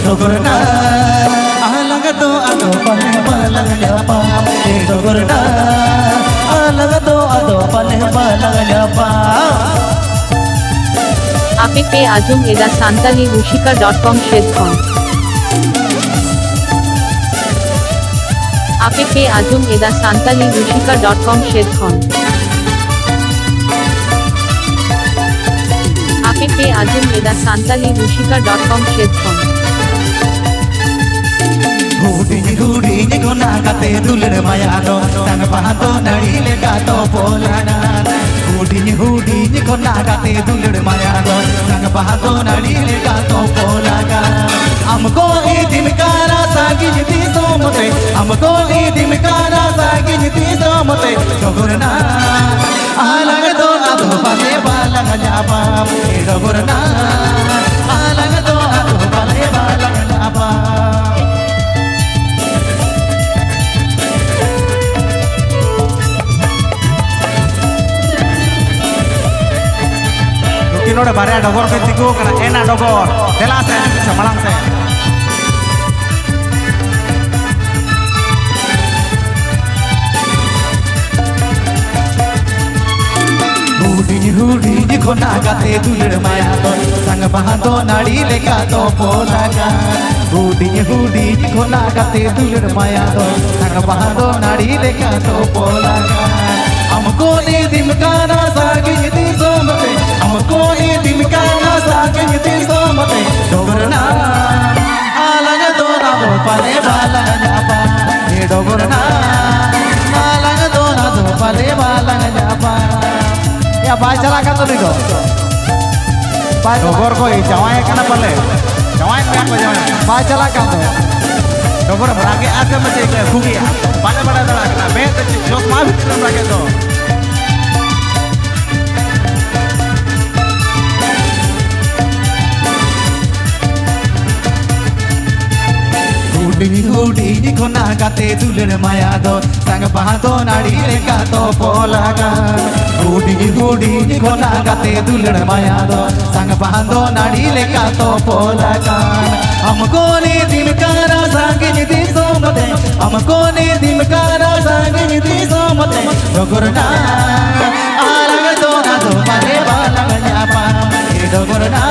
डोगरना अलग दो अदो पले बालग जापा डोगरना अलग दो अदो पले बालग जापा APP Ajum Eda Santali Rushika.com Shedkhon APP Ajum Eda Santali Rushika.com Shedkhon APP Ajum Eda Santali Rushika.com Shedkhon Hudi guna kate dulir mayado sang pahato nari lega to polana Hudi guna kate dulir mayado sang pahato nari lega to polana हमको ई दिन का रासा गिनती सोमते हमको ई दिन का रासा गिनती सोमते डोगरना अलग दो अदो पले बालग जापा डोगरना अलग दो अदो पले बालग जापा Node bare dogor ke tigo kana ena dogor dela se semalang se hudi khona kate dulir maya to sang bahato nadi leka to polaga hudi khona kate dulir maya to sang bahato nadi leka to polaga हमको नी दिन का रासा गिनती सोमते हमको नी दिन का रासा गिनती सोमते डोगरना अलग दो ना दो पले बालग जापा ये डोगरना अलग दो ना दो पले बालग जापा या बाय चला का तो निको बाय डोगर को जवाय kana पले जवाय क्या को जवाय बाय चला का तो डोगर बरागे आके मचे के खुगिया पाले बड़ा दला kana मैं तो जोक मा भी बरागे तो hudi khona kate dulir maya do sang pahato nadi leka to polaga hudi khona kate dulir maya do sang pahato nadi leka to polaga हमको ने दिन का रासा गिनती सोमते हमको ने दिन का रासा गिनती सोमते डोगरना अलग दो ना दो पले बालग जापा डोगरना